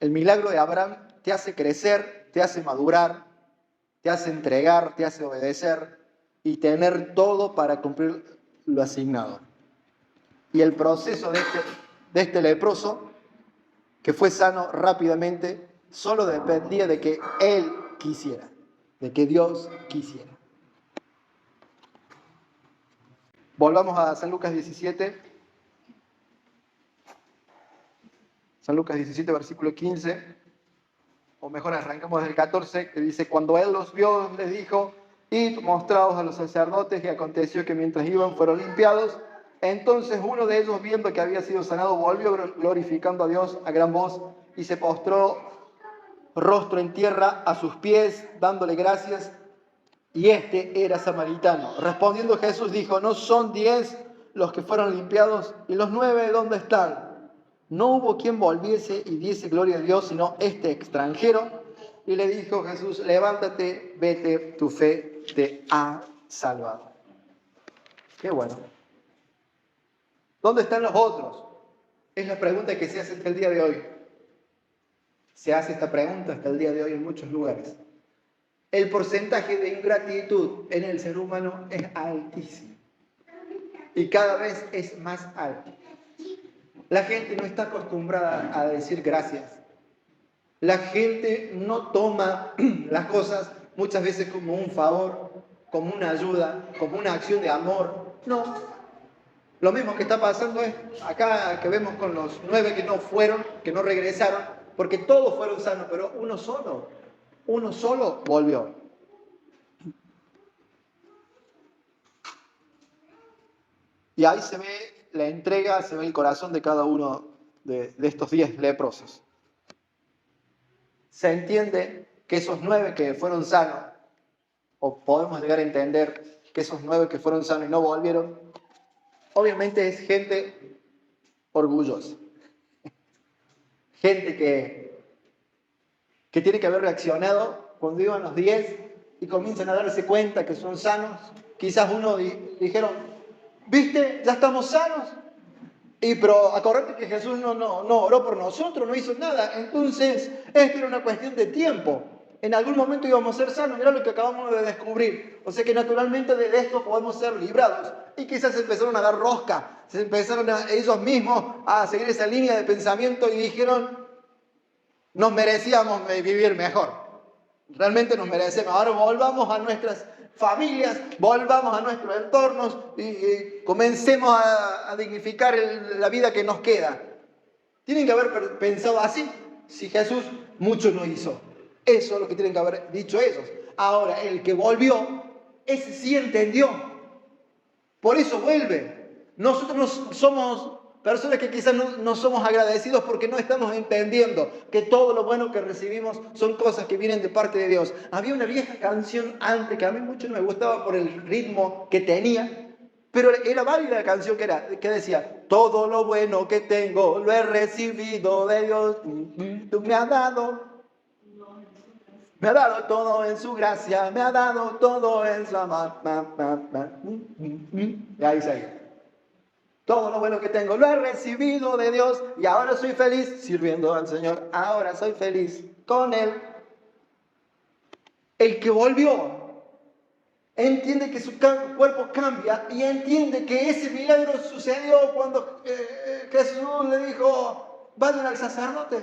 el milagro de Abraham, te hace crecer, te hace madurar, te hace entregar, te hace obedecer y tener todo para cumplir lo asignado. Y el proceso de este leproso, que fue sano rápidamente, solo dependía de que él quisiera, de que Dios quisiera. Volvamos a San Lucas 17. San Lucas 17, versículo 15, o mejor arrancamos desde el 14, que dice: cuando él los vio, les dijo: id, mostraos a los sacerdotes. Y aconteció que mientras iban, fueron limpiados. Entonces uno de ellos, viendo que había sido sanado, volvió glorificando a Dios a gran voz y se postró rostro en tierra a sus pies, dándole gracias. Y este era samaritano. Respondiendo Jesús dijo: ¿no son 10 los que fueron limpiados? ¿Y los 9 dónde están? No hubo quien volviese y diese gloria a Dios, sino este extranjero. Y le dijo Jesús: levántate, vete, tu fe te ha salvado. Qué bueno. ¿Dónde están los otros? Es la pregunta que se hace hasta el día de hoy. Se hace esta pregunta hasta el día de hoy en muchos lugares. El porcentaje de ingratitud en el ser humano es altísimo. Y cada vez es más alto. La gente no está acostumbrada a decir gracias. La gente no toma las cosas muchas veces como un favor, como una ayuda, como una acción de amor. No. Lo mismo que está pasando es acá que vemos con los 9 que no fueron, que no regresaron, porque todos fueron sanos, pero uno solo volvió. Y ahí se ve la entrega, se ve el corazón de cada uno de estos 10 leprosos. Se entiende que esos 9 que fueron sanos, o podemos llegar a entender que esos 9 que fueron sanos y no volvieron, obviamente es gente orgullosa. Gente que tiene que haber reaccionado cuando iban los 10 y comienzan a darse cuenta que son sanos. Quizás uno dijeron, ¿viste? Ya estamos sanos. Pero acordate que Jesús no oró por nosotros, no hizo nada. Entonces, esto era una cuestión de tiempo. En algún momento íbamos a ser sanos, era lo que acabamos de descubrir. O sea que naturalmente de esto podemos ser librados. Y quizás se empezaron a dar rosca, se empezaron ellos mismos a seguir esa línea de pensamiento y dijeron, nos merecíamos vivir mejor. Realmente nos merecemos. Ahora volvamos a nuestras familias, volvamos a nuestros entornos y comencemos a dignificar la vida que nos queda. Tienen que haber pensado así. Si Jesús mucho no hizo. Eso es lo que tienen que haber dicho ellos. Ahora, el que volvió, ese sí entendió. Por eso vuelve. Nosotros somos personas que quizás no somos agradecidos porque no estamos entendiendo que todo lo bueno que recibimos son cosas que vienen de parte de Dios. Había una vieja canción antes que a mí mucho no me gustaba por el ritmo que tenía, pero era válida la canción que decía, todo lo bueno que tengo lo he recibido de Dios. Tú me has dado todo en su gracia, me ha dado todo en su amor. Y ahí sigue. Todo lo bueno que tengo lo he recibido de Dios y ahora soy feliz sirviendo al Señor. Ahora soy feliz con Él. El que volvió entiende que su cuerpo cambia y entiende que ese milagro sucedió cuando Jesús le dijo, vayan al sacerdote,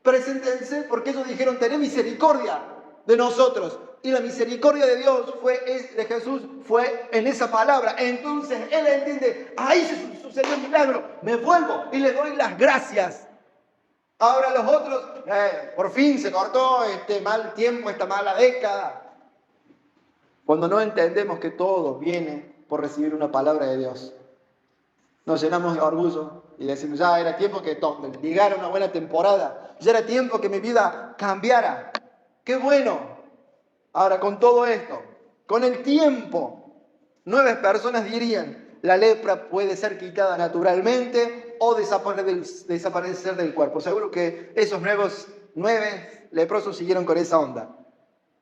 preséntense, porque ellos dijeron, tené misericordia de nosotros. Y la misericordia de Dios de Jesús fue en esa palabra. Entonces él entiende, ahí se sucedió el milagro, me vuelvo y le doy las gracias. Ahora los otros, por fin se cortó este mal tiempo, esta mala década. Cuando no entendemos que todo viene por recibir una palabra de Dios, nos llenamos de orgullo y decimos, ya era tiempo que llegara una buena temporada, ya era tiempo que mi vida cambiara. ¡Qué bueno! Ahora, con todo esto, con el tiempo, 9 personas dirían, la lepra puede ser quitada naturalmente o desaparecer del cuerpo. Seguro que esos 9 leprosos siguieron con esa onda.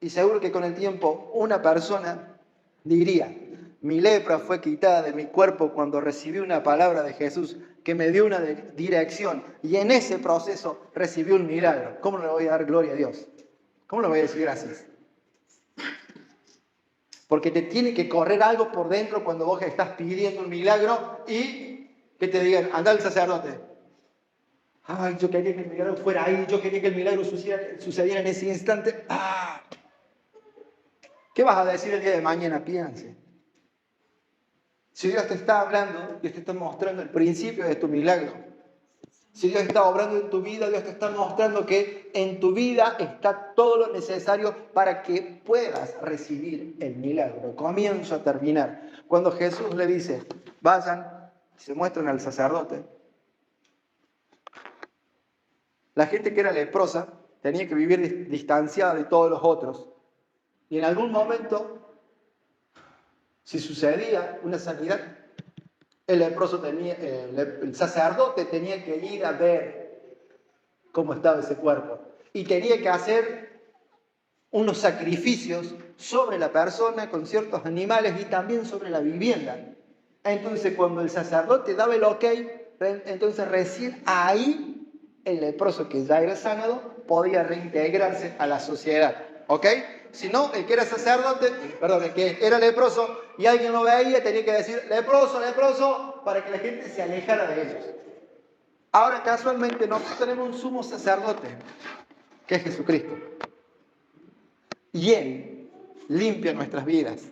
Y seguro que con el tiempo una persona diría, mi lepra fue quitada de mi cuerpo cuando recibí una palabra de Jesús que me dio una dirección y en ese proceso recibí un milagro. ¿Cómo le voy a dar gloria a Dios? ¿Cómo le voy a decir gracias? Porque te tiene que correr algo por dentro cuando vos estás pidiendo un milagro y que te digan, anda al sacerdote. Ay, yo quería que el milagro fuera ahí, yo quería que el milagro sucediera en ese instante. ¡Ah! ¿Qué vas a decir el día de mañana? Piense. Si Dios te está hablando, Dios te está mostrando el principio de tu milagro. Si Dios está obrando en tu vida, Dios te está mostrando que en tu vida está todo lo necesario para que puedas recibir el milagro. Comienzo a terminar. Cuando Jesús le dice, vayan y se muestran al sacerdote. La gente que era leprosa tenía que vivir distanciada de todos los otros. Y en algún momento, si sucedía una sanidad, el sacerdote tenía que ir a ver cómo estaba ese cuerpo. Y tenía que hacer unos sacrificios sobre la persona con ciertos animales y también sobre la vivienda. Entonces cuando el sacerdote daba el ok, entonces recién ahí el leproso que ya era sanado podía reintegrarse a la sociedad. ¿Ok? Si no, el que era sacerdote, perdón, el que era leproso y alguien lo veía, tenía que decir leproso, leproso, para que la gente se alejara de ellos. Ahora casualmente nosotros tenemos un sumo sacerdote, que es Jesucristo. Y Él limpia nuestras vidas.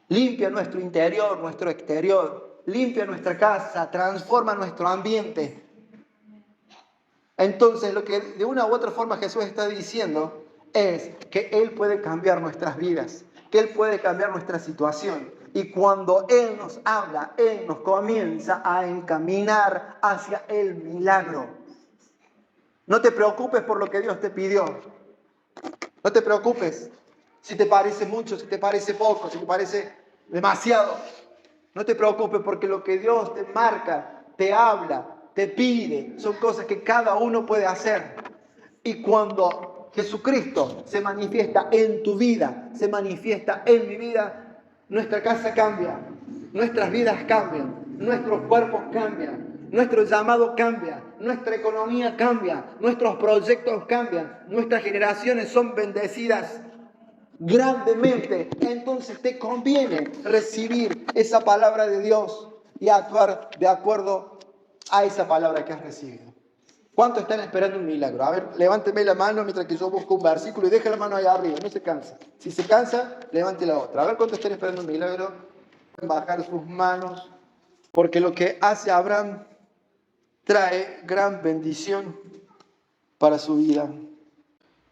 Limpia nuestro interior, nuestro exterior. Limpia nuestra casa, transforma nuestro ambiente. Entonces lo que de una u otra forma Jesús está diciendo es que Él puede cambiar nuestras vidas, que Él puede cambiar nuestra situación. Y cuando Él nos habla, Él nos comienza a encaminar hacia el milagro. No te preocupes por lo que Dios te pidió. No te preocupes si te parece mucho, si te parece poco, si te parece demasiado. No te preocupes porque lo que Dios te marca, te habla, te pide, son cosas que cada uno puede hacer. Y cuando Jesucristo se manifiesta en tu vida, se manifiesta en mi vida, nuestra casa cambia, nuestras vidas cambian, nuestros cuerpos cambian, nuestro llamado cambia, nuestra economía cambia, nuestros proyectos cambian, nuestras generaciones son bendecidas grandemente. Entonces te conviene recibir esa palabra de Dios y actuar de acuerdo a esa palabra que has recibido. ¿Cuántos están esperando un milagro? A ver, levánteme la mano mientras que yo busco un versículo y deje la mano ahí arriba, no se cansa. Si se cansa, levante la otra. A ver, ¿cuántos están esperando un milagro? Bajar sus manos, porque lo que hace Abraham trae gran bendición para su vida.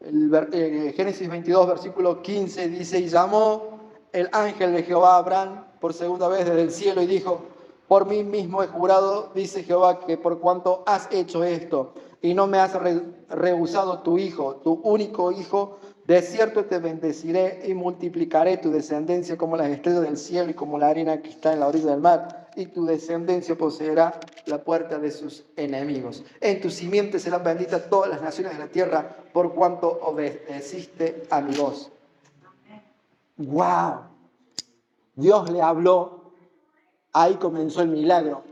Génesis 22, versículo 15 dice, y llamó el ángel de Jehová a Abraham por segunda vez desde el cielo y dijo, por mí mismo he jurado, dice Jehová, que por cuanto has hecho esto y no me has rehusado tu hijo, tu único hijo, de cierto te bendeciré y multiplicaré tu descendencia como las estrellas del cielo y como la arena que está en la orilla del mar, y tu descendencia poseerá la puerta de sus enemigos. En tu simiente serán benditas todas las naciones de la tierra, por cuanto obedeciste a mi voz. ¡Wow! Dios le habló. Ahí comenzó el milagro.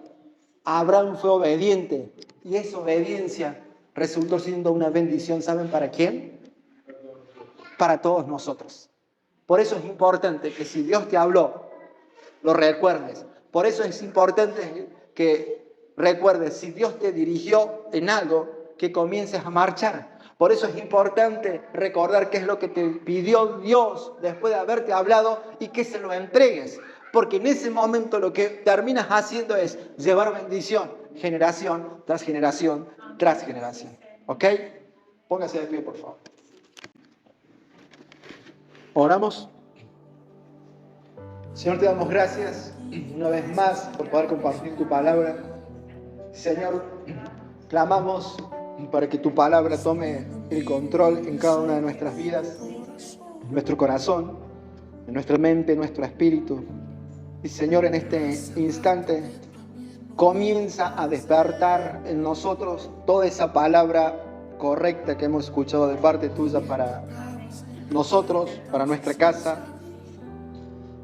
Abraham fue obediente y esa obediencia resultó siendo una bendición. ¿Saben para quién? Para todos nosotros. Por eso es importante que si Dios te habló, lo recuerdes. Por eso es importante que recuerdes, si Dios te dirigió en algo, que comiences a marchar. Por eso es importante recordar qué es lo que te pidió Dios después de haberte hablado y que se lo entregues. Porque en ese momento lo que terminas haciendo es llevar bendición, generación tras generación tras generación. ¿Ok? Póngase de pie, por favor. Oramos. Señor, te damos gracias una vez más por poder compartir tu palabra. Señor, clamamos para que tu palabra tome el control en cada una de nuestras vidas, en nuestro corazón, en nuestra mente, en nuestro espíritu. Y Señor, en este instante comienza a despertar en nosotros toda esa palabra correcta que hemos escuchado de parte tuya para nosotros, para nuestra casa,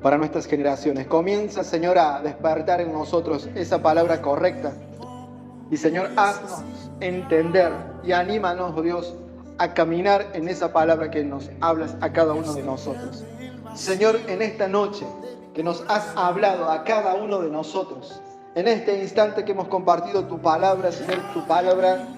para nuestras generaciones. Comienza, Señor, a despertar en nosotros esa palabra correcta. Y Señor, haznos entender y anímanos, oh Dios, a caminar en esa palabra que nos hablas a cada uno de nosotros. Señor, en esta noche que nos has hablado a cada uno de nosotros, en este instante que hemos compartido tu palabra, Señor, tu palabra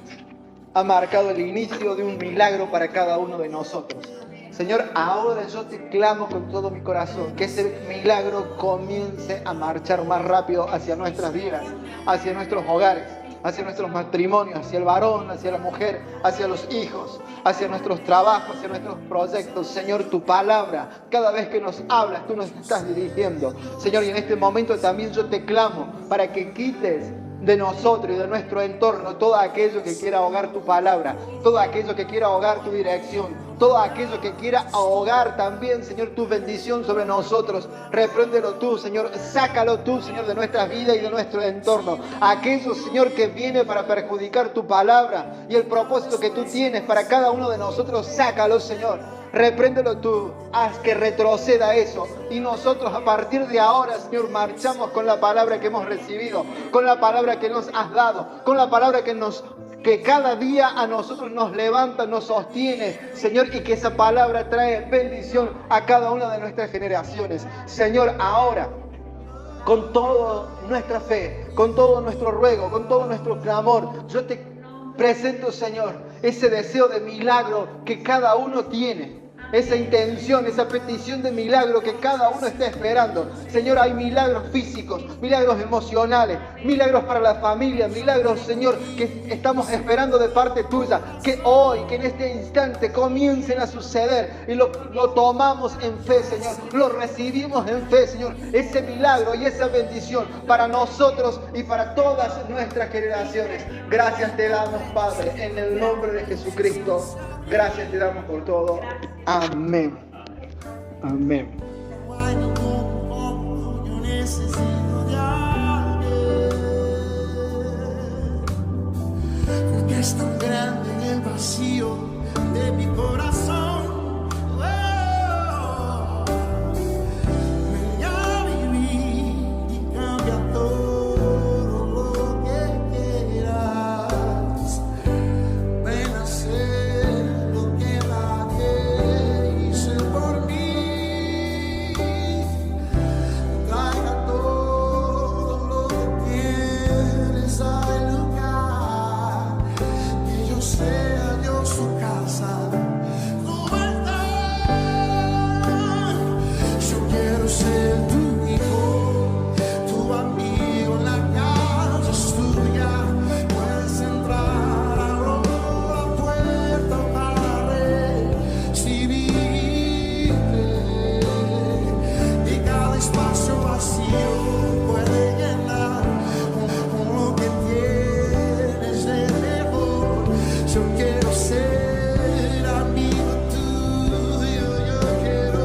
ha marcado el inicio de un milagro para cada uno de nosotros. Señor, ahora yo te clamo con todo mi corazón que ese milagro comience a marchar más rápido hacia nuestras vidas, hacia nuestros hogares, hacia nuestros matrimonios, hacia el varón, hacia la mujer, hacia los hijos, hacia nuestros trabajos, hacia nuestros proyectos. Señor, tu palabra, cada vez que nos hablas, tú nos estás dirigiendo. Señor, y en este momento también yo te clamo para que quites de nosotros y de nuestro entorno todo aquello que quiera ahogar tu palabra, todo aquello que quiera ahogar tu dirección, todo aquello que quiera ahogar también, Señor, tu bendición sobre nosotros. Repréndelo tú, Señor, sácalo tú, Señor, de nuestras vidas y de nuestro entorno. Aquello, Señor, que viene para perjudicar tu palabra y el propósito que tú tienes para cada uno de nosotros, sácalo, Señor. Repréndelo tú, haz que retroceda eso. Y nosotros a partir de ahora, Señor, marchamos con la palabra que hemos recibido, con la palabra que nos has dado, con la palabra que cada día a nosotros nos levanta, nos sostiene, Señor, y que esa palabra trae bendición a cada una de nuestras generaciones. Señor, ahora, con toda nuestra fe, con todo nuestro ruego, con todo nuestro clamor, yo te presento, Señor, ese deseo de milagro que cada uno tiene. Esa intención, esa petición de milagro que cada uno está esperando. Señor, hay milagros físicos, milagros emocionales, milagros para la familia, milagros, Señor, que estamos esperando de parte tuya. Que hoy, que en este instante comiencen a suceder y lo tomamos en fe, Señor. Lo recibimos en fe, Señor. Ese milagro y esa bendición para nosotros y para todas nuestras generaciones. Gracias te damos, Padre, en el nombre de Jesucristo. Gracias te damos por todo. Amén. Amén. Yo necesito de alguien, porque es tan grande el vacío de mi corazón. Ven a vivir y cambia todo lo que quieras. Ven a hacer lo que nadie hizo por mí. Traiga todo lo que tienes al lugar. Que yo sea Dios su casa, tu verdad. Yo quiero ser tu hijo, tu amigo en la casa es tuya. Puedes entrar, abro la puerta para recibirte. Y cada espacio vacío puede llenar con lo que tienes de mejor. Yo quiero ser amigo tuyo, yo quiero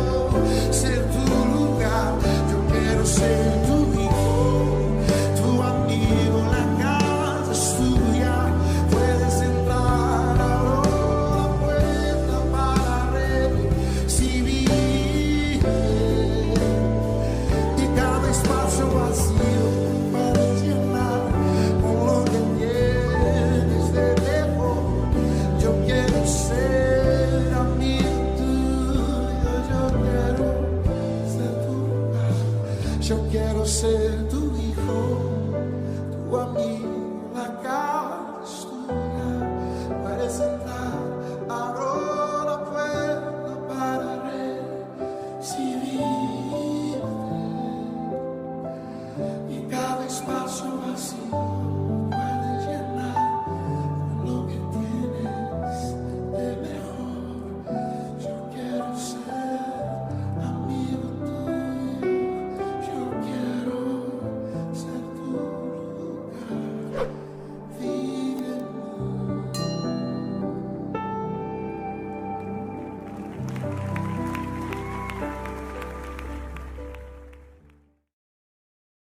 ser tu lugar, yo quiero ser tu hijo, tu amigo, la casa es tuya. Puedes entrar, abro la puerta para recibirte. Y cada espacio vacío puedes llenar con lo que tienes de mejor. Yo quiero ser amigo tuyo, yo quiero ser tu lugar, yo quiero ser tu hijo.